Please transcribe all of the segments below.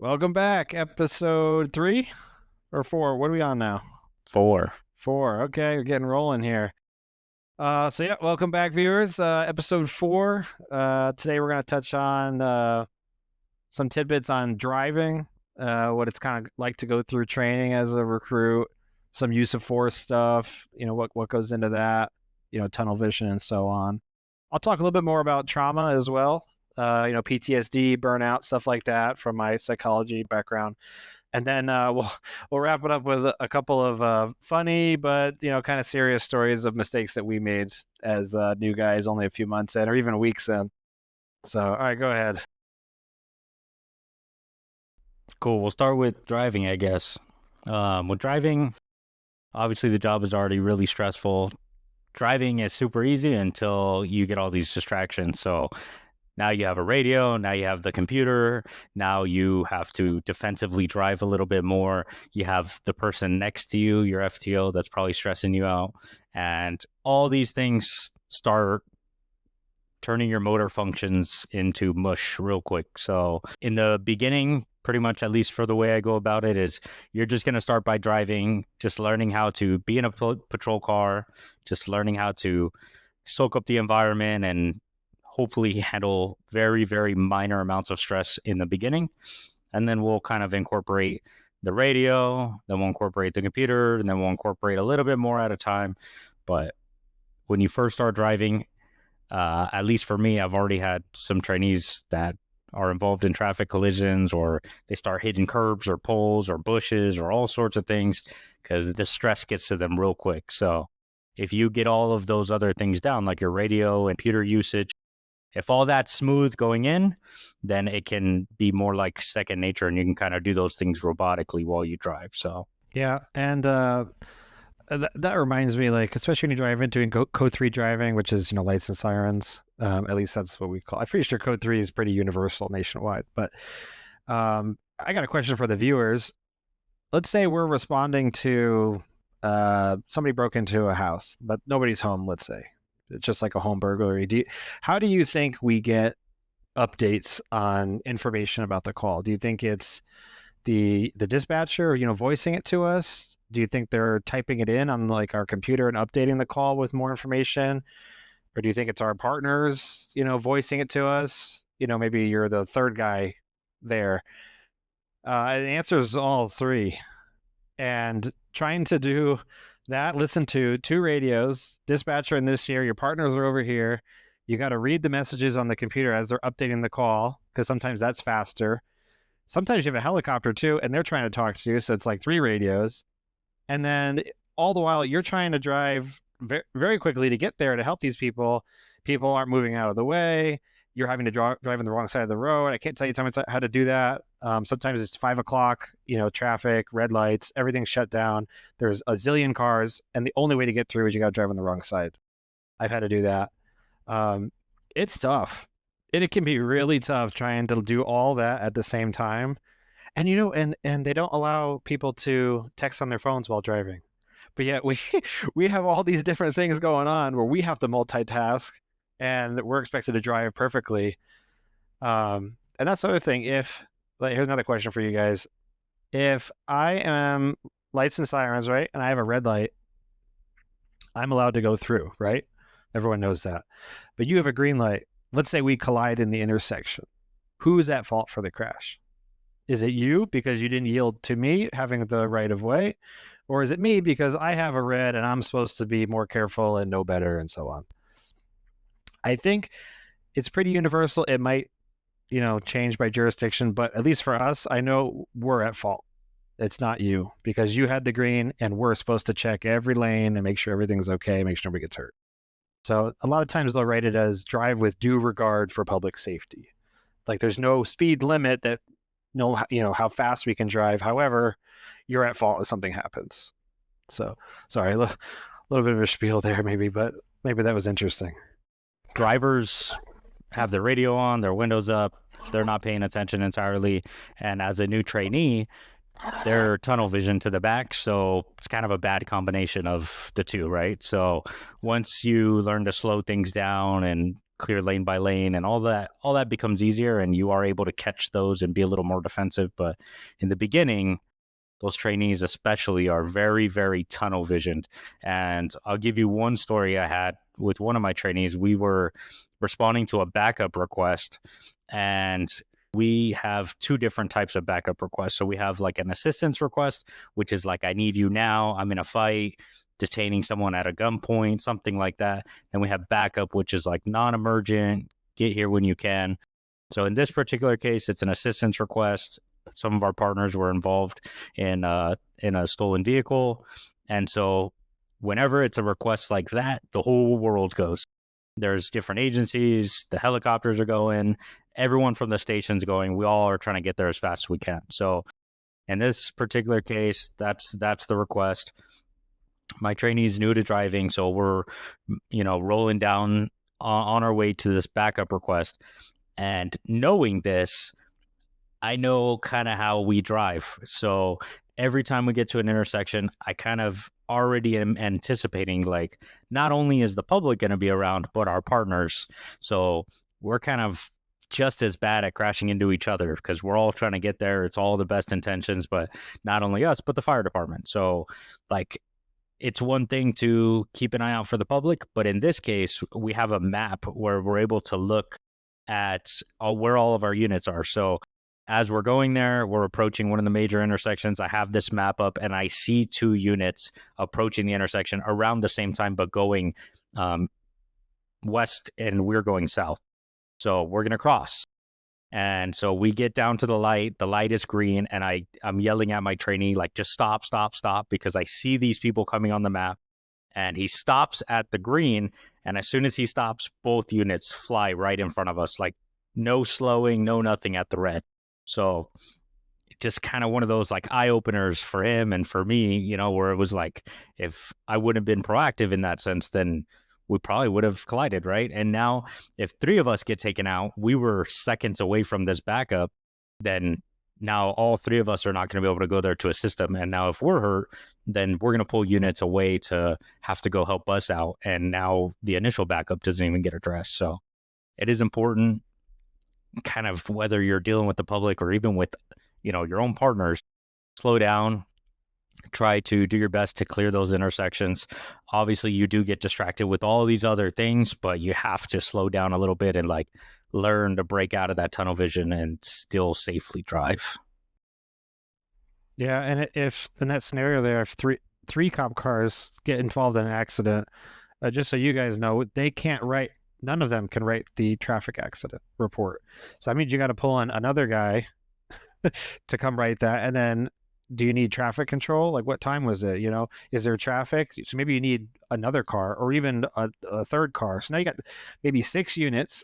Welcome back. Episode 3 or 4. What are we on now? 4. 4. Okay, we're getting rolling here. Welcome back, viewers. Episode 4. Today we're going to touch on some tidbits on driving, what it's kind of like to go through training as a recruit, some use of force stuff, what goes into that, tunnel vision and so on. I'll talk a little bit more about trauma as well. PTSD, burnout, stuff like that from my psychology background. And then we'll wrap it up with a couple of funny but kind of serious stories of mistakes that we made as new guys, only a few months in or even weeks in. So, all right, go ahead. Cool. We'll start with driving, I guess. With driving, obviously the job is already really stressful. Driving is super easy until you get all these distractions. So now you have a radio, now you have the computer, now you have to defensively drive a little bit more. You have the person next to you, your FTO, that's probably stressing you out. And all these things start turning your motor functions into mush real quick. So in the beginning, pretty much, at least for the way I go about it, is you're just going to start by driving, just learning how to be in a patrol car, just learning how to soak up the environment and hopefully handle very, very minor amounts of stress in the beginning. And then we'll kind of incorporate the radio, then we'll incorporate the computer, and then we'll incorporate a little bit more at a time. But when you first start driving, at least for me, I've already had some trainees that are involved in traffic collisions, or they start hitting curbs or poles or bushes or all sorts of things because the stress gets to them real quick. So if you get all of those other things down, like your radio and computer usage, if all that's smooth going in, then it can be more like second nature, and you can kind of do those things robotically while you drive. So yeah, and that reminds me, like, especially when you drive into code 3 driving, which is lights and sirens. At least that's what we call. I'm pretty sure code 3 is pretty universal nationwide. But I got a question for the viewers. Let's say we're responding to somebody broke into a house, but nobody's home. Let's say it's just like a home burglary. How do you think we get updates on information about the call? Do you think it's the dispatcher, voicing it to us? Do you think they're typing it in on like our computer and updating the call with more information? Or do you think it's our partners, voicing it to us? Maybe you're the third guy there. The answer is all three. And trying to do that, listen to 2 radios, dispatcher in this year, your partners are over here. You got to read the messages on the computer as they're updating the call, because sometimes that's faster. Sometimes you have a helicopter too, and they're trying to talk to you. So it's like 3 radios. And then all the while you're trying to drive very, very quickly to get there to help these people. People aren't moving out of the way. You're having to drive on the wrong side of the road. I can't tell you how to do that. Sometimes it's 5 o'clock, traffic, red lights, everything's shut down. There's a zillion cars, and the only way to get through is you got to drive on the wrong side. I've had to do that. It's tough. It can be really tough trying to do all that at the same time. And and they don't allow people to text on their phones while driving. But yet we have all these different things going on where we have to multitask, and we're expected to drive perfectly. And that's the other thing. Here's another question for you guys. If I am lights and sirens, right, and I have a red light, I'm allowed to go through, right? Everyone knows that. But you have a green light. Let's say we collide in the intersection. Who is at fault for the crash? Is it you because you didn't yield to me having the right of way? Or is it me because I have a red and I'm supposed to be more careful and know better and so on? I think it's pretty universal. It might, change by jurisdiction, but at least for us, I know we're at fault. It's not you because you had the green and we're supposed to check every lane and make sure everything's okay, make sure nobody gets hurt. So a lot of times they'll write it as drive with due regard for public safety. Like there's no speed limit that how fast we can drive. However, you're at fault if something happens. So sorry, a little bit of a spiel there maybe, but maybe that was interesting. Drivers have their radio on, their windows up, they're not paying attention entirely. And as a new trainee, they're tunnel vision to the back. So it's kind of a bad combination of the two, right? So once you learn to slow things down and clear lane by lane, and all that becomes easier, and you are able to catch those and be a little more defensive. But in the beginning, those trainees especially are very, very tunnel visioned. And I'll give you one story I had with one of my trainees. We were responding to a backup request, and we have two different types of backup requests. So we have like an assistance request, which is like, I need you now, I'm in a fight, detaining someone at a gunpoint, something like that. Then we have backup, which is like non-emergent, get here when you can. So in this particular case, it's an assistance request. Some of our partners were involved in a stolen vehicle, and so whenever it's a request like that, the whole world goes. There's different agencies, the helicopters are going, everyone from the station's going. We all are trying to get there as fast as we can. So in this particular case, that's the request. My trainee's new to driving, so we're rolling down on our way to this backup request, and knowing this, I know kind of how we drive. So every time we get to an intersection, I kind of already am anticipating, like, not only is the public going to be around, but our partners. So we're kind of just as bad at crashing into each other because we're all trying to get there. It's all the best intentions, but not only us, but the fire department. So, like, it's one thing to keep an eye out for the public, but in this case, we have a map where we're able to look at where all of our units are. So as we're going there, we're approaching one of the major intersections. I have this map up, and I see two units approaching the intersection around the same time, but going west, and we're going south. So we're going to cross. And so we get down to the light. The light is green, and I'm yelling at my trainee, like, just stop, stop, stop, because I see these people coming on the map. And he stops at the green, and as soon as he stops, both units fly right in front of us, like no slowing, no nothing at the red. So just kind of one of those like eye openers for him and for me, where it was like, if I wouldn't have been proactive in that sense, then we probably would have collided, right? And now if three of us get taken out, we were seconds away from this backup, then now all three of us are not going to be able to go there to assist them. And now if we're hurt, then we're going to pull units away to have to go help us out. And now the initial backup doesn't even get addressed. So it is important, kind of whether you're dealing with the public or even with, your own partners, slow down, try to do your best to clear those intersections. Obviously, you do get distracted with all these other things, but you have to slow down a little bit and like learn to break out of that tunnel vision and still safely drive. Yeah, and if in that scenario there, if three cop cars get involved in an accident, just so you guys know, they can't write. None of them can write the traffic accident report. So that means you got to pull in another guy to come write that. And then, do you need traffic control? Like, what time was it? Is there traffic? So maybe you need another car or even a third car. So now you got maybe 6 units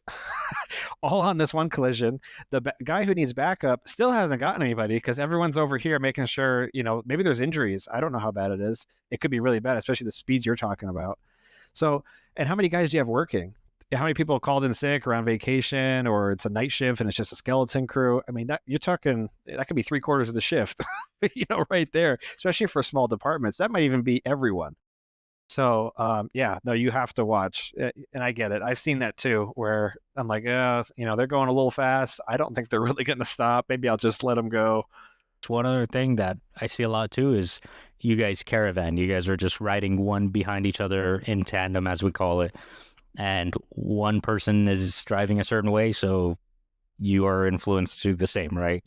all on this one collision. The guy who needs backup still hasn't gotten anybody because everyone's over here making sure, maybe there's injuries. I don't know how bad it is. It could be really bad, especially the speeds you're talking about. So, and how many guys do you have working? How many people called in sick or on vacation, or it's a night shift and it's just a skeleton crew? I mean, you're talking, that could be 3/4 of the shift, right there, especially for small departments. That might even be everyone. So, no, you have to watch. And I get it. I've seen that too, where I'm like, they're going a little fast. I don't think they're really going to stop. Maybe I'll just let them go. One other thing that I see a lot too is you guys caravan. You guys are just riding one behind each other in tandem, as we call it. And one person is driving a certain way, so you are influenced to the same, right?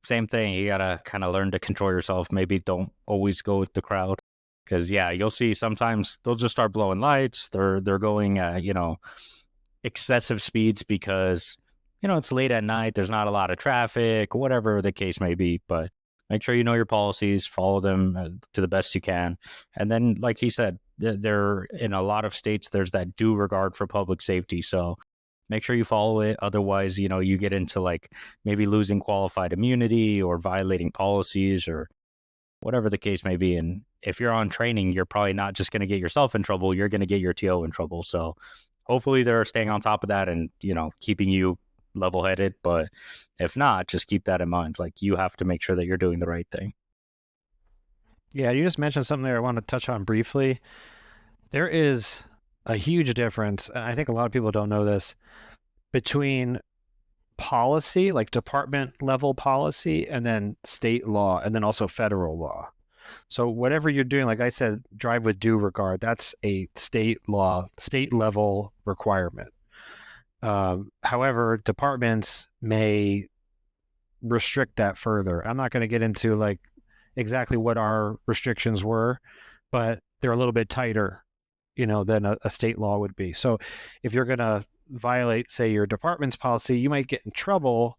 Same thing. You gotta kind of learn to control yourself. Maybe don't always go with the crowd, because you'll see sometimes they'll just start blowing lights. They're going excessive speeds because it's late at night. There's not a lot of traffic, whatever the case may be. But make sure you know your policies, follow them to the best you can, and then, like he said, there in a lot of states there's that due regard for public safety, so make sure you follow it. Otherwise, you get into like maybe losing qualified immunity or violating policies or whatever the case may be. And if you're on training, you're probably not just going to get yourself in trouble, you're going to get your TO in trouble. So hopefully they're staying on top of that and keeping you level-headed. But if not, just keep that in mind. Like, you have to make sure that you're doing the right thing. Yeah, you just mentioned something there I want to touch on briefly. There is a huge difference, and I think a lot of people don't know this, between policy, like department level policy, and then state law, and then also federal law. So whatever you're doing, like I said, drive with due regard, that's a state law, state level requirement. However, departments may restrict that further. I'm not going to get into like exactly what our restrictions were, but they're a little bit tighter, than a state law would be. So if you're going to violate, say, your department's policy, you might get in trouble,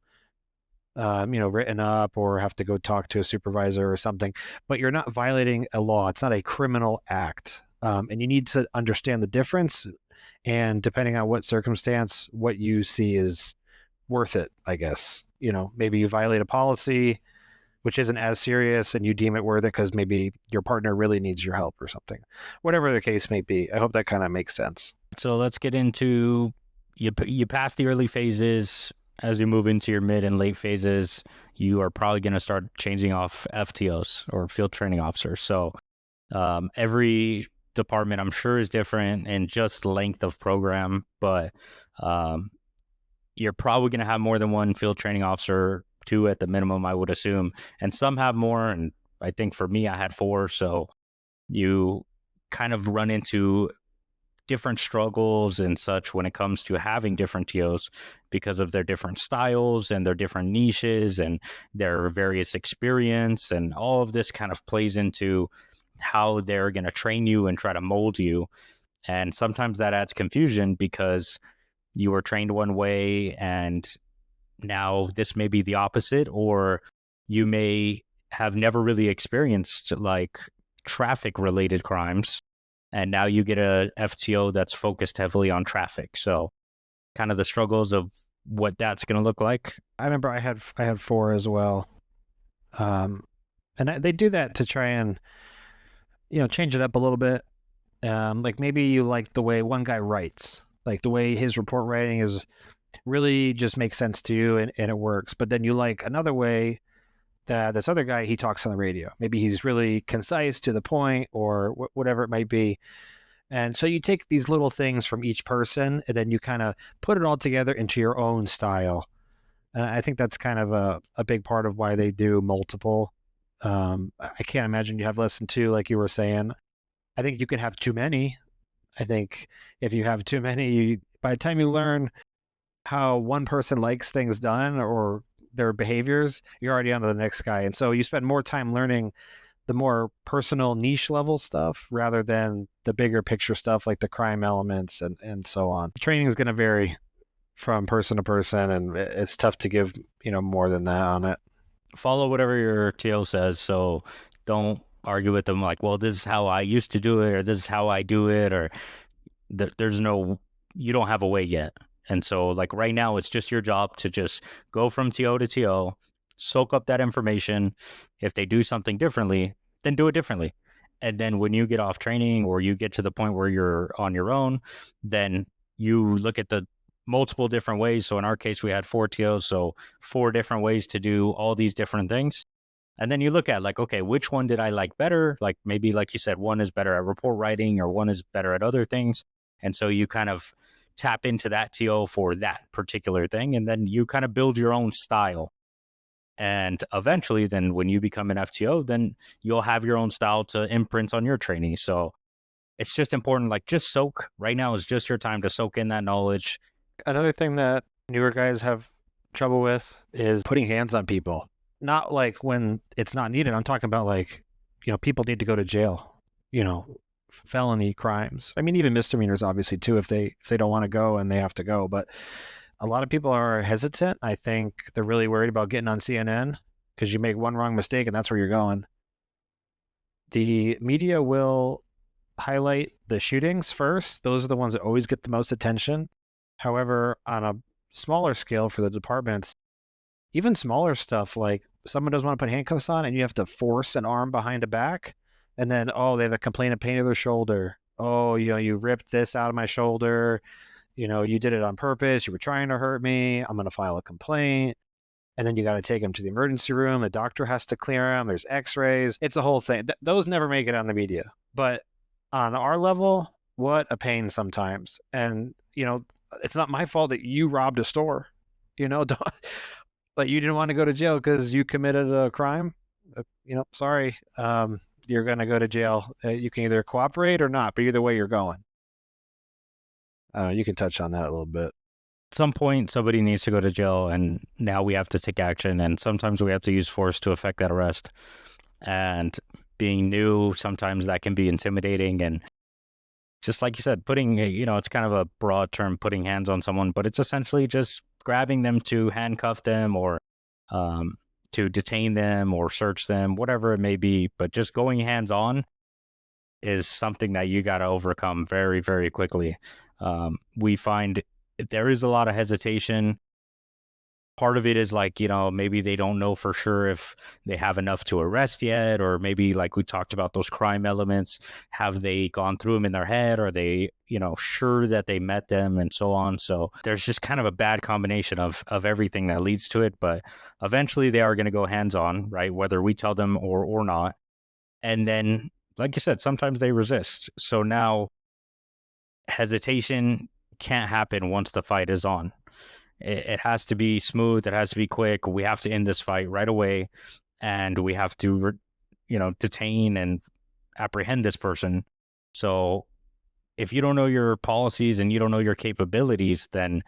written up or have to go talk to a supervisor or something, but you're not violating a law. It's not a criminal act. And you need to understand the difference. And depending on what circumstance, what you see is worth it, I guess. Maybe you violate a policy, which isn't as serious, and you deem it worth it because maybe your partner really needs your help or something. Whatever the case may be. I hope that kind of makes sense. So let's get into you pass the early phases. As you move into your mid and late phases, you are probably going to start changing off FTOs or field training officers. So every department, I'm sure, is different in just length of program, but you're probably going to have more than one field training officer, 2 at the minimum, I would assume. And some have more. And I think for me, I had 4. So you kind of run into different struggles and such when it comes to having different TOs because of their different styles and their different niches and their various experience. And all of this kind of plays into how they're going to train you and try to mold you. And sometimes that adds confusion because you were trained one way and now this may be the opposite, or you may have never really experienced like traffic related crimes. And now you get a FTO that's focused heavily on traffic. So kind of the struggles of what that's going to look like. I remember I had 4 as well. They do that to try and, change it up a little bit. Like maybe you like the way one guy writes, like the way his report writing is really just makes sense to you and it works. But then you like another way that this other guy, he talks on the radio. Maybe he's really concise, to the point, or whatever it might be. And so you take these little things from each person and then you kind of put it all together into your own style. And I think that's kind of a big part of why they do multiple. I can't imagine you have less than 2, like you were saying. I think you can have too many. I think if you have too many, by the time you learn how one person likes things done or their behaviors, you're already on to the next guy. And so you spend more time learning the more personal niche level stuff rather than the bigger picture stuff like the crime elements and so on. Training is going to vary from person to person, and it's tough to give, more than that on it. Follow whatever your TO says. So don't argue with them like, well, this is how I used to do it, or this is how I do it, or you don't have a way yet. And so like right now, it's just your job to just go from TO to TO, soak up that information. If they do something differently, then do it differently. And then when you get off training or you get to the point where you're on your own, then you look at the multiple different ways. So in our case, we had 4 TOs, so 4 different ways to do all these different things. And then you look at like, okay, which one did I like better? Like maybe, like you said, one is better at report writing or one is better at other things. And so you kind of tap into that TO for that particular thing. And then you kind of build your own style. And eventually then when you become an FTO, then you'll have your own style to imprint on your training. So it's just important, like just soak. Right now is just your time to soak in that knowledge. Another thing that newer guys have trouble with is putting hands on people. Not like when it's not needed. I'm talking about like, people need to go to jail, felony crimes. I mean, even misdemeanors, obviously, too, if they don't want to go and they have to go. But a lot of people are hesitant. I think they're really worried about getting on CNN because you make one wrong mistake and that's where you're going. The media will highlight the shootings first. Those are the ones that always get the most attention. However, on a smaller scale for the departments, even smaller stuff like someone doesn't want to put handcuffs on and you have to force an arm behind a back. And then, they have a complaint of pain of their shoulder. Oh, you ripped this out of my shoulder. You did it on purpose. You were trying to hurt me. I'm going to file a complaint. And then you got to take them to the emergency room. The doctor has to clear them. There's x-rays. It's a whole thing. Those never make it on the media. But on our level, what a pain sometimes. And, it's not my fault that you robbed a store. Don't, like, you didn't want to go to jail because you committed a crime. Sorry, you're going to go to jail. You can either cooperate or not, but either way, you're going. You can touch on that a little bit. At some point, somebody needs to go to jail, and now we have to take action. And sometimes we have to use force to effect that arrest. And being new, sometimes that can be intimidating. And just like you said, putting, it's kind of a broad term, putting hands on someone, but it's essentially just grabbing them to handcuff them or to detain them or search them, whatever it may be. But just going hands on is something that you got to overcome very, very quickly. We find there is a lot of hesitation. Part of it is like, maybe they don't know for sure if they have enough to arrest yet, or maybe like we talked about those crime elements, have they gone through them in their head? Are they, sure that they met them and so on? So there's just kind of a bad combination of everything that leads to it. But eventually they are going to go hands on, right? Whether we tell them or not. And then, like you said, sometimes they resist. So now hesitation can't happen once the fight is on. It has to be smooth. It has to be quick. We have to end this fight right away, and we have to, detain and apprehend this person. So if you don't know your policies and you don't know your capabilities, then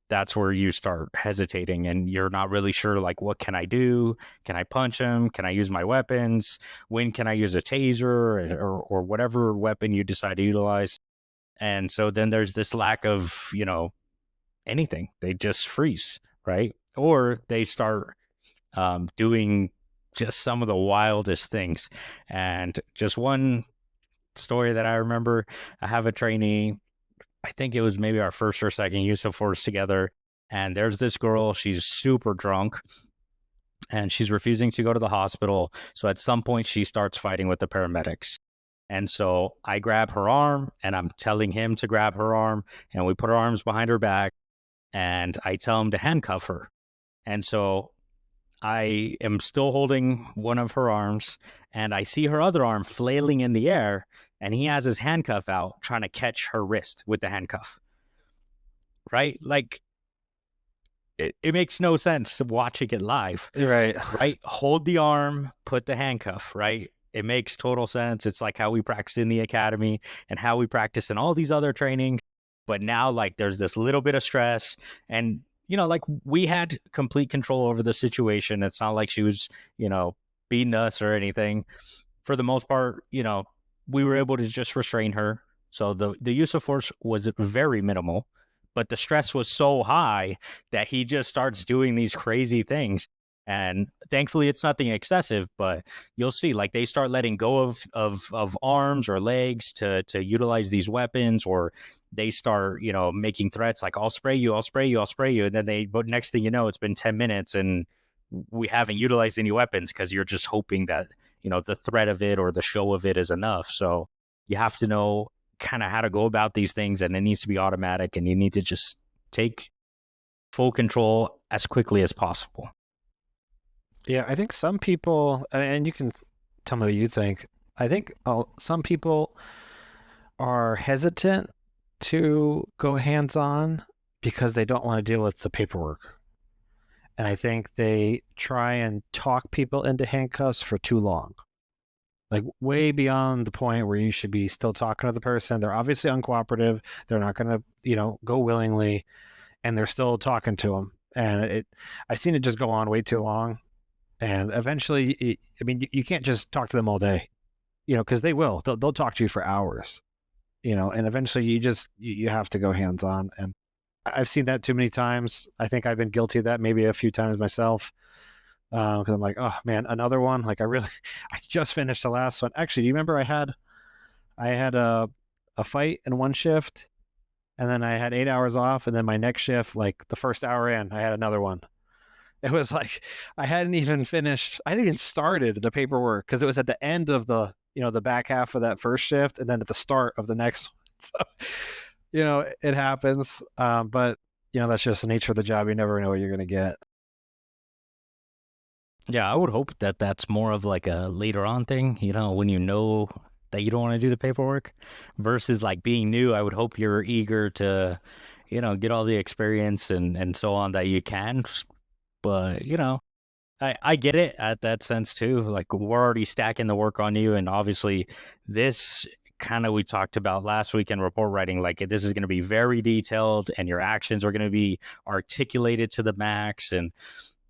that's where you start hesitating, and you're not really sure, like, what can I do? Can I punch him? Can I use my weapons? When can I use a taser or whatever weapon you decide to utilize? And so then there's this lack of, anything. They just freeze, right? Or they start doing just some of the wildest things. And just one story that I remember, I have a trainee, I think it was maybe our first or second use of force together. And there's this girl, she's super drunk and she's refusing to go to the hospital. So at some point she starts fighting with the paramedics. And so I grab her arm and I'm telling him to grab her arm, and we put our arms behind her back. And I tell him to handcuff her. And so I am still holding one of her arms, and I see her other arm flailing in the air, and he has his handcuff out trying to catch her wrist with the handcuff. Right? Like, it makes no sense watching it live. Right. Right? Hold the arm, put the handcuff, right? It makes total sense. It's like how we practice in the academy and how we practice in all these other trainings. But now, like, there's this little bit of stress, and, like, we had complete control over the situation. It's not like she was, beating us or anything. For the most part, we were able to just restrain her. So the use of force was very minimal, but the stress was so high that he just starts doing these crazy things. And thankfully, it's nothing excessive, but you'll see, like, they start letting go of arms or legs to utilize these weapons, or they start, making threats like, I'll spray you, I'll spray you, I'll spray you. And then but next thing you know, it's been 10 minutes and we haven't utilized any weapons because you're just hoping that, the threat of it or the show of it is enough. So you have to know kind of how to go about these things, and it needs to be automatic, and you need to just take full control as quickly as possible. Yeah, I think some people, and you can tell me what you think, I think some people are hesitant to go hands-on because they don't want to deal with the paperwork. And I think they try and talk people into handcuffs for too long. Like, way beyond the point where you should be still talking to the person. They're obviously uncooperative. They're not going to, go willingly, and they're still talking to them. And I've seen it just go on way too long. And eventually, you can't just talk to them all day, because they will. They'll talk to you for hours, and eventually you have to go hands on. And I've seen that too many times. I think I've been guilty of that maybe a few times myself, because I'm like, oh man, another one. Like, I just finished the last one. Actually, do you remember I had a fight in one shift, and then I had 8 hours off, and then my next shift, like the first hour in, I had another one. It was like I hadn't even started the paperwork because it was at the end of the back half of that first shift, and then at the start of the next one. So, it happens. But that's just the nature of the job. You never know what you're going to get. Yeah, I would hope that that's more of like a later on thing, when that you don't want to do the paperwork versus like being new. I would hope you're eager to, get all the experience and so on that you can. But, I get it at that sense too. Like we're already stacking the work on you. And obviously this kind of we talked about last week in report writing, like this is going to be very detailed and your actions are going to be articulated to the max. And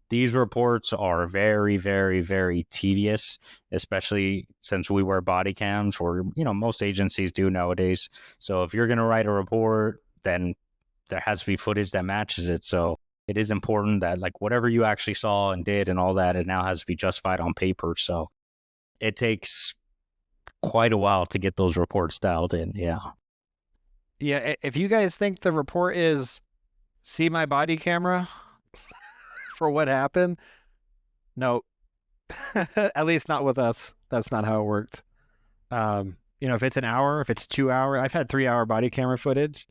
these reports are very, very, very tedious, especially since we wear body cams, or, most agencies do nowadays. So if you're going to write a report, then there has to be footage that matches it. So it is important that like whatever you actually saw and did and all that, it now has to be justified on paper. So it takes quite a while to get those reports dialed in. Yeah. Yeah. If you guys think the report is see my body camera for what happened, no, at least not with us. That's not how it worked. If it's an hour, if it's 2 hours, I've had 3 hour body camera footage,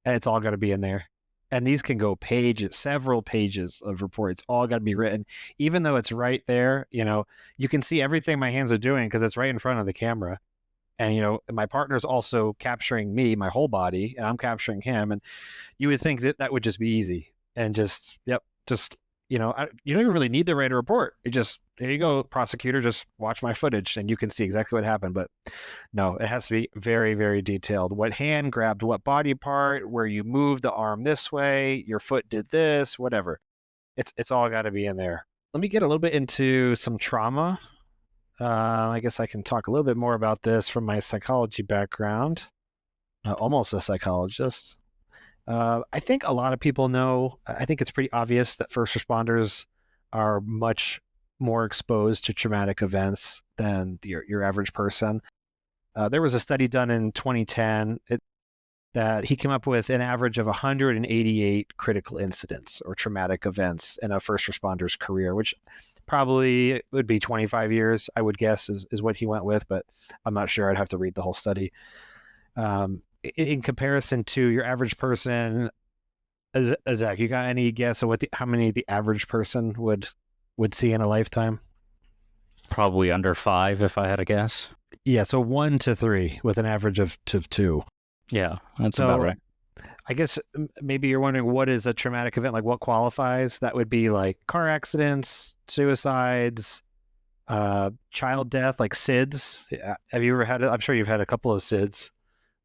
and it's all got to be in there. And these can go pages, several pages of reports, all got to be written, even though it's right there. You can see everything my hands are doing because it's right in front of the camera. And, my partner's also capturing me, my whole body, and I'm capturing him. And you would think that would just be easy and you don't even really need to write a report. There you go, prosecutor, just watch my footage and you can see exactly what happened. But no, it has to be very, very detailed. What hand grabbed what body part, where you moved the arm this way, your foot did this, whatever. It's all got to be in there. Let me get a little bit into some trauma. I guess I can talk a little bit more about this from my psychology background. Almost a psychologist. I think a lot of people know, I think it's pretty obvious that first responders are much more exposed to traumatic events than your average person. There was a study done in 2010 that he came up with an average of 188 critical incidents or traumatic events in a first responder's career, which probably would be 25 years, I would guess, is what he went with, but I'm not sure. I'd have to read the whole study. In comparison to your average person, Zach, you got any guess of how many the average person would see in a lifetime? Probably under 5, if I had a guess. Yeah, so 1 to 3 with an average of 2. Yeah, that's about right. I guess maybe you're wondering what is a traumatic event, like what qualifies? That would be like car accidents, suicides, child death, like SIDS. Have you ever had it? I'm sure you've had a couple of SIDS.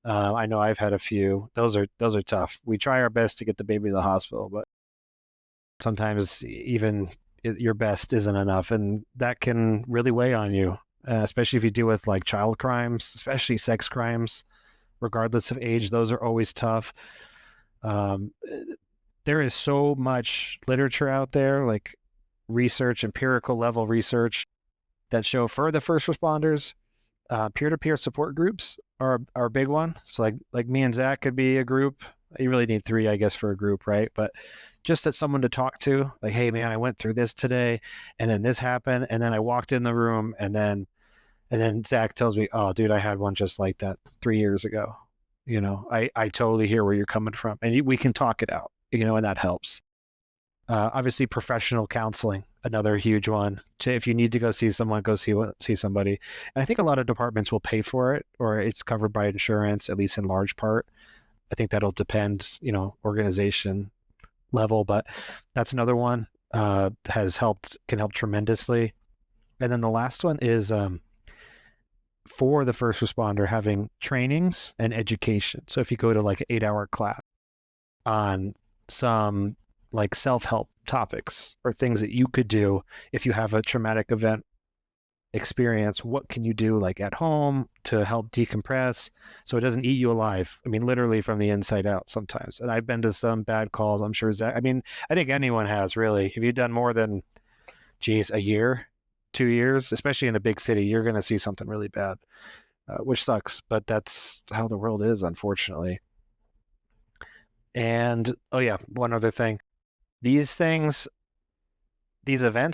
I know I've had a few. Those are tough. We try our best to get the baby to the hospital, but sometimes even your best isn't enough, and that can really weigh on you, especially if you deal with like child crimes, especially sex crimes, regardless of age. Those are always tough. There is so much literature out there, like research, empirical level research, that show for the first responders, peer-to-peer support groups are a big one. So like me and Zach could be a group. You really need 3, I guess, for a group, right? But just that someone to talk to, like, hey man, I went through this today, and then this happened, and then I walked in the room, and then Zach tells me, oh dude, I had one just like that 3 years ago. I totally hear where you're coming from, and we can talk it out, and that helps. Obviously, professional counseling, another huge one. If you need to go see someone, go see somebody. And I think a lot of departments will pay for it, or it's covered by insurance, at least in large part. I think that'll depend, organization level, but that's another one. Can help tremendously. And then the last one is for the first responder, having trainings and education. So if you go to like an 8-hour class on some like self-help topics or things that you could do if you have a traumatic event experience, what can you do like at home to help decompress so it doesn't eat you alive? I mean, literally from the inside out sometimes. And I've been to some bad calls. I'm sure Zach, I think anyone has, really. Have you done more than, a year, 2 years, especially in a big city, you're going to see something really bad, which sucks, but that's how the world is, unfortunately. And, oh yeah, one other thing. These events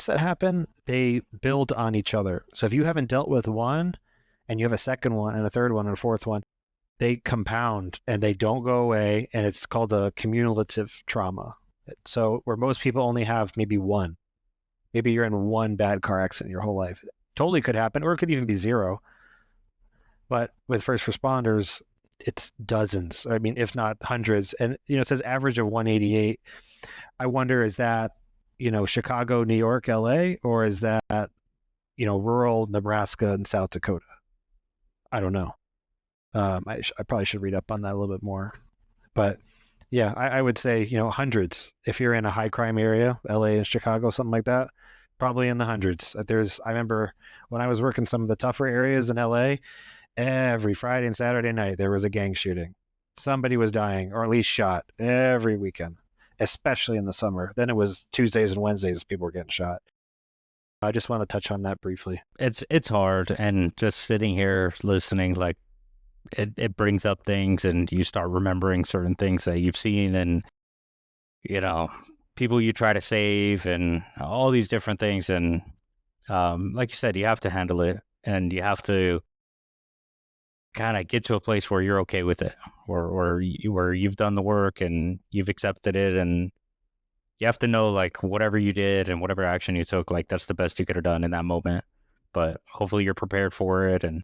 that happen, they build on each other. So if you haven't dealt with one and you have a second one and a third one and a fourth one, they compound and they don't go away. And it's called a cumulative trauma. So where most people only have maybe one, maybe you're in one bad car accident your whole life. Totally could happen, or it could even be 0. But with first responders, it's dozens. I mean, if not hundreds. And it says average of 188. I wonder, is that Chicago, New York, LA, or is that rural Nebraska and South Dakota? I don't know. I probably should read up on that a little bit more. But yeah, I would say hundreds. If you're in a high crime area, LA and Chicago, something like that, probably in the hundreds. I remember when I was working some of the tougher areas in LA, every Friday and Saturday night there was a gang shooting. Somebody was dying or at least shot every weekend, especially in the summer. Then it was Tuesdays and Wednesdays people were getting shot. I just want to touch on that briefly. It's hard, and just sitting here listening, like it brings up things, and you start remembering certain things that you've seen, and people you try to save, and all these different things. And like you said, you have to handle it, and you have to kind of get to a place where you're okay with it, or where you've done the work and you've accepted it, and you have to know, like, whatever you did and whatever action you took, like, that's the best you could have done in that moment. But hopefully you're prepared for it. And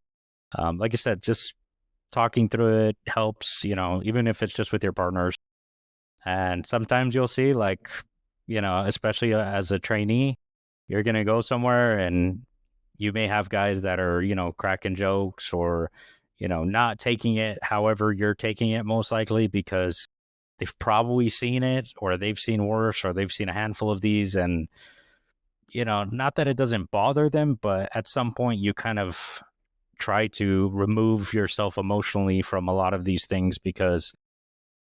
like I said, just talking through it helps, even if it's just with your partners. And sometimes you'll see, like, especially as a trainee, you're going to go somewhere and you may have guys that are, cracking jokes or, not taking it however you're taking it, most likely because they've probably seen it, or they've seen worse, or they've seen a handful of these. And, not that it doesn't bother them, but at some point you kind of try to remove yourself emotionally from a lot of these things, because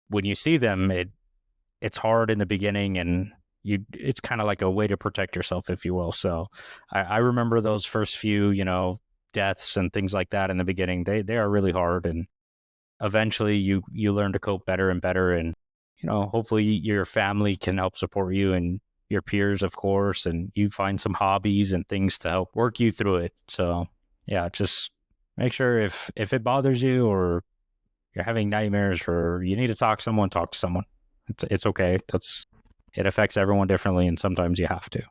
when you see them, it's hard in the beginning, and it's kind of like a way to protect yourself, if you will. So I remember those first few, deaths and things like that in the beginning. They are really hard, and eventually you learn to cope better and better. And, hopefully your family can help support you, and your peers, of course, and you find some hobbies and things to help work you through it. So yeah, just make sure if it bothers you, or you're having nightmares, or you need to talk to someone. It's okay. It affects everyone differently, and sometimes you have to.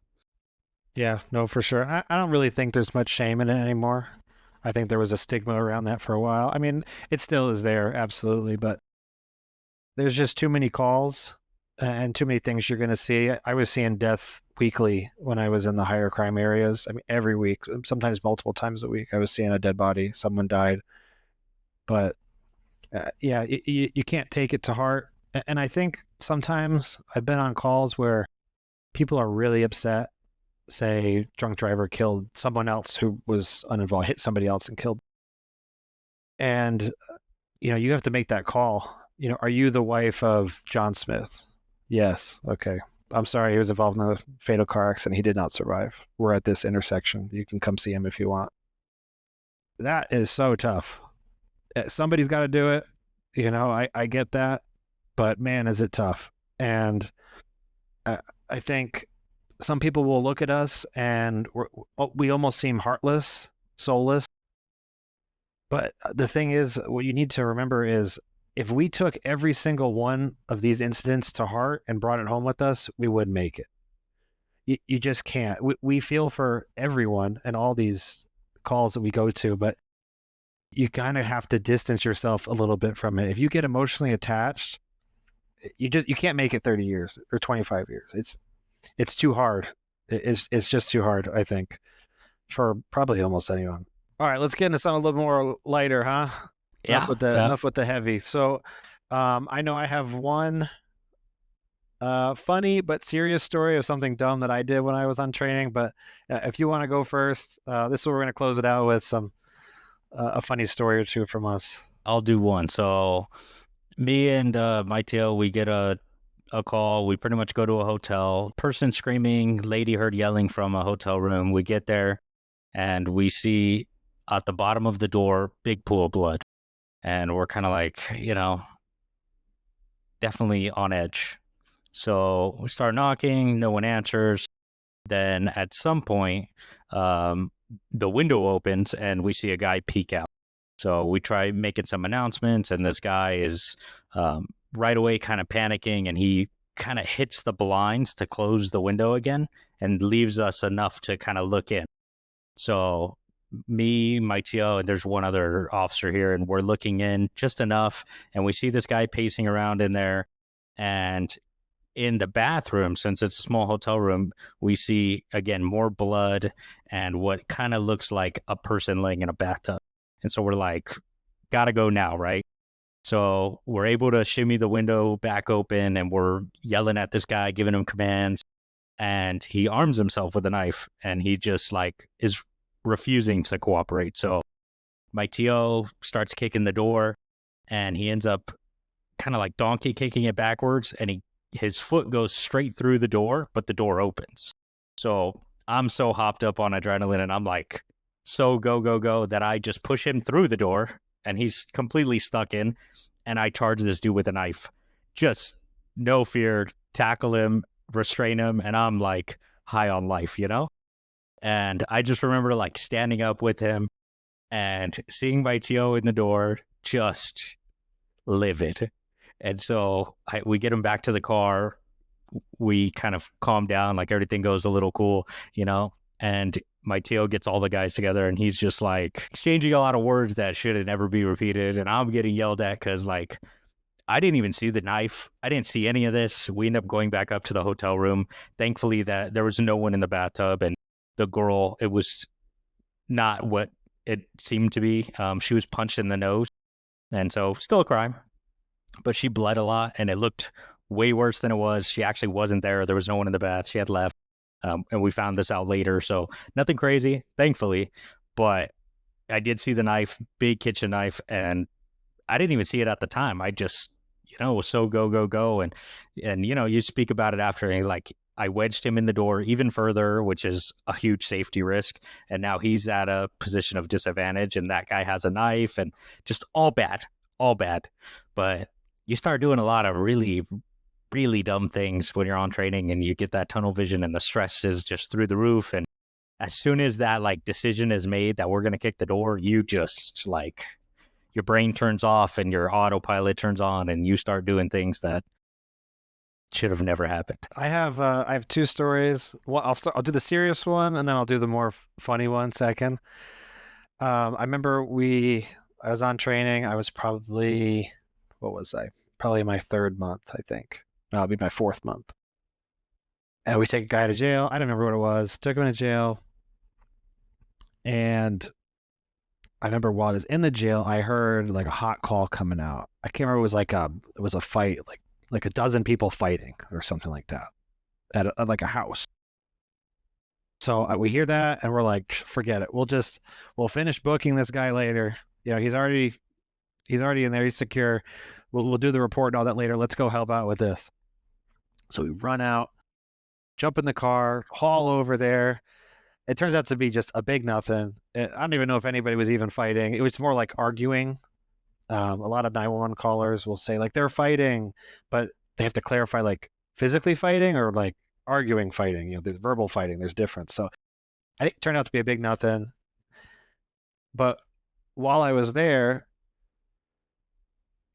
Yeah, no, for sure. I don't really think there's much shame in it anymore. I think there was a stigma around that for a while. I mean, it still is there, absolutely, but there's just too many calls and too many things you're going to see. I was seeing death weekly when I was in the higher crime areas. I mean, every week, sometimes multiple times a week, I was seeing a dead body. Someone died. But yeah, you can't take it to heart. And I think sometimes I've been on calls where people are really upset. Say, drunk driver killed someone else who was uninvolved, hit somebody else and killed. And, you have to make that call. Are you the wife of John Smith? Yes. Okay. I'm sorry, he was involved in a fatal car accident. He did not survive. We're at this intersection. You can come see him if you want. That is so tough. Somebody's got to do it. I get that, but man, is it tough. And I think some people will look at us and we almost seem heartless, soulless. But the thing is, what you need to remember is, if we took every single one of these incidents to heart and brought it home with us, we would make it. You just can't. We feel for everyone and all these calls that we go to, but you kind of have to distance yourself a little bit from it. If you get emotionally attached, you can't make it 30 years or 25 years. It's too hard. It's just too hard, I think, for probably almost anyone. All right, let's get into something a little more lighter, huh? Yeah. Enough with the heavy. So, I know I have one funny but serious story of something dumb that I did when I was on training. But if you want to go first, this is where we're going to close it out with a funny story or two from us. I'll do one. So me and my tail, we get a call. We pretty much go to a hotel. Person screaming, lady heard yelling from a hotel room. We get there, and we see at the bottom of the door, big pool of blood. And we're kind of like, definitely on edge. So we start knocking, no one answers. Then at some point, the window opens and we see a guy peek out. So we try making some announcements, and this guy is right away kind of panicking, and he kind of hits the blinds to close the window again and leaves us enough to kind of look in. So me, my TO, and there's one other officer here, and we're looking in just enough, and we see this guy pacing around in there, and in the bathroom, since it's a small hotel room, we see again more blood and what kind of looks like a person laying in a bathtub. And so we're like, gotta go now, right? So we're able to shimmy the window back open, and we're yelling at this guy, giving him commands, and he arms himself with a knife, and he just like is refusing to cooperate. So my TO starts kicking the door, and he ends up kind of like donkey kicking it backwards, and his foot goes straight through the door, but the door opens. So I'm so hopped up on adrenaline, and I'm like so go go go that I just push him through the door, and he's completely stuck in, and I charge this dude with a knife. Just no fear, tackle him, restrain him, and I'm like high on life, you know? And I just remember like standing up with him and seeing my TO in the door, just livid. And so we get him back to the car. We kind of calm down, like everything goes a little cool, you know? And my TO gets all the guys together, and he's just like exchanging a lot of words that should never be repeated. And I'm getting yelled at because like I didn't even see the knife. I didn't see any of this. We end up going back up to the hotel room. Thankfully that there was no one in the bathtub, and the girl, it was not what it seemed to be. She was punched in the nose, and so still a crime, but she bled a lot, and it looked way worse than it was. She actually wasn't there. There was no one in the bath. She had left, and we found this out later. So nothing crazy, thankfully, but I did see the knife, big kitchen knife, and I didn't even see it at the time. I just, was so go, go, go. And, you speak about it after, and like, I wedged him in the door even further, which is a huge safety risk. And now he's at a position of disadvantage, and that guy has a knife, and just all bad, all bad. But you start doing a lot of really, really dumb things when you're on training, and you get that tunnel vision, and the stress is just through the roof. And as soon as that like decision is made that we're going to kick the door, you just like, your brain turns off and your autopilot turns on, and you start doing things that should have never happened. I have two stories. Well, I'll do the serious one, and then I'll do the more funny one second. I remember I was on training. I was probably, what was I? Probably my third month, I think. No, it'll be my fourth month. And we take a guy to jail. I don't remember what it was. Took him to jail. And I remember while I was in the jail, I heard like a hot call coming out. I can't remember. It was a fight, like a dozen people fighting or something like that at like a house. So we hear that, and we're like, forget it. We'll finish booking this guy later. He's already in there. He's secure. We'll do the report and all that later. Let's go help out with this. So we run out, jump in the car, haul over there. It turns out to be just a big nothing. I don't even know if anybody was even fighting. It was more like arguing. A lot of 911 callers will say like they're fighting, but they have to clarify like physically fighting or like arguing fighting. There's verbal fighting. There's difference. So I think it turned out to be a big nothing. But while I was there,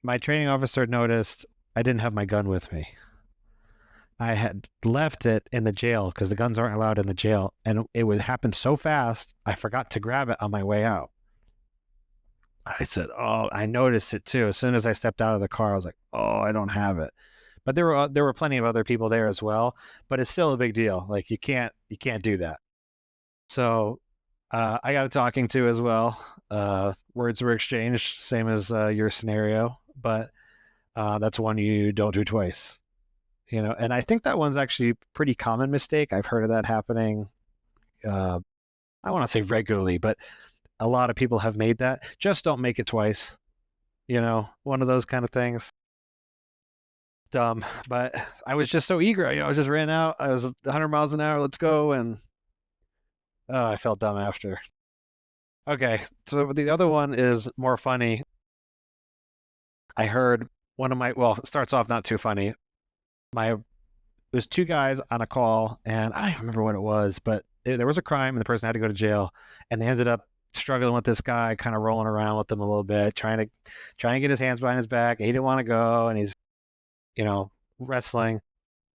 my training officer noticed I didn't have my gun with me. I had left it in the jail because the guns aren't allowed in the jail, and it would happen so fast, I forgot to grab it on my way out. I said, "Oh," I noticed it too. As soon as I stepped out of the car, I was like, "Oh, I don't have it." But there were plenty of other people there as well. But it's still a big deal. Like you can't do that. So I got a talking to as well. Words were exchanged, same as your scenario, but that's one you don't do twice. And I think that one's actually a pretty common mistake. I've heard of that happening. I want to say regularly, but a lot of people have made that. Just don't make it twice. One of those kind of things. Dumb, but I was just so eager. I was just ran out. I was 100 miles an hour. Let's go. And I felt dumb after. Okay, so the other one is more funny. I heard it starts off not too funny. It was two guys on a call, and I don't remember what it was, but there was a crime, and the person had to go to jail, and they ended up struggling with this guy, kind of rolling around with him a little bit, trying to get his hands behind his back. He didn't want to go, and he's, wrestling.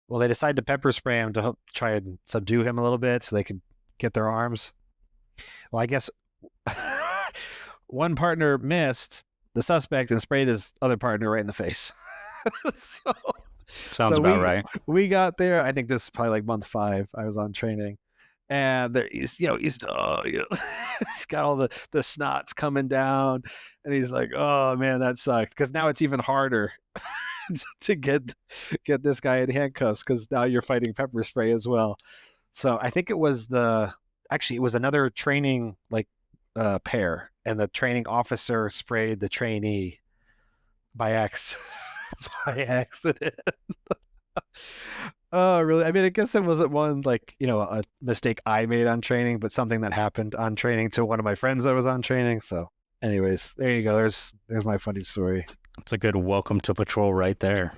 Well, they decided to pepper spray him to try and subdue him a little bit so they could get their arms. Well, I guess One partner missed the suspect and sprayed his other partner right in the face. so Sounds so about we right. we got there. I think this is probably like month 5. I was on training, and there, he's got all the snots coming down, and he's like, "Oh man, that sucked." Because now it's even harder to get this guy in handcuffs because now you're fighting pepper spray as well. So I think it was another training like pair, and the training officer sprayed the trainee by by accident. Oh, really? I mean, I guess it wasn't one like, a mistake I made on training, but something that happened on training to one of my friends that was on training. So, anyways, there you go. There's my funny story. It's a good welcome to patrol right there.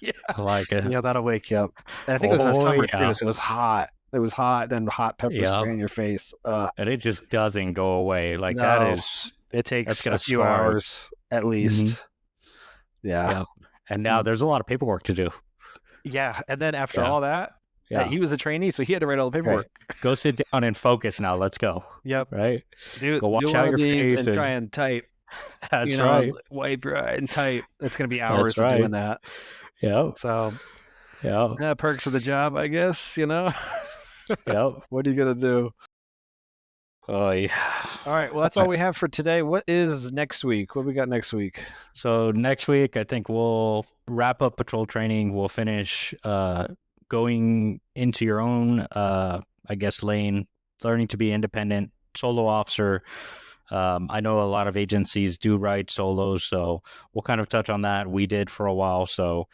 Yeah. I like it. Yeah, that'll wake you up. And I think it was in the Oh summer too, yeah, so it was hot. It was hot, then hot pepper yeah, spray in your face. and it just doesn't go away. Like No, it that's takes a gonna few scar. hours at Mm-hmm. least. Yeah. Yep. And now there's a lot of paperwork to do. Yeah. And then after Yeah, all that, yeah. he was a trainee, so he had to write all the Right. paperwork. Go sit down and focus now. Let's go. Yep. Right. Do Go wash one out of your these face and try and and type. that's right. Wipe your eye and type. It's gonna be hours That's of doing right. that. Yeah. So, Yeah. perks of the job, I guess. Yep. What are you gonna do? Oh yeah. All right. Well, that's all we have for today. What is next week? What we got next week? So next week, I think we'll wrap up patrol training. We'll finish going into your own, I guess, lane, learning to be independent, solo officer. I know a lot of agencies do ride solos, so we'll kind of touch on that. We did for a while. So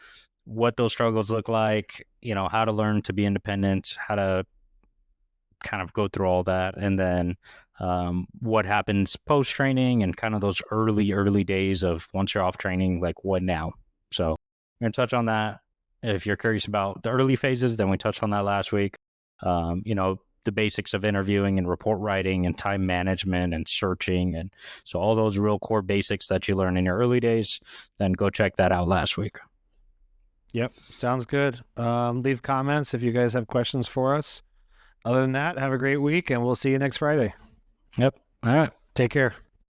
what those struggles look like, how to learn to be independent, how to kind of go through all that, and then what happens post training and kind of those early days of once you're off training, like what now. So we're gonna touch on that. If you're curious about the early phases, then we touched on that last week. The basics of interviewing and report writing and time management and searching, and so all those real core basics that you learn in your early days, then go check that out last week. Yep, sounds good. Leave comments if you guys have questions for us. Other than that, have a great week, and we'll see you next Friday. Yep. All right. Take care.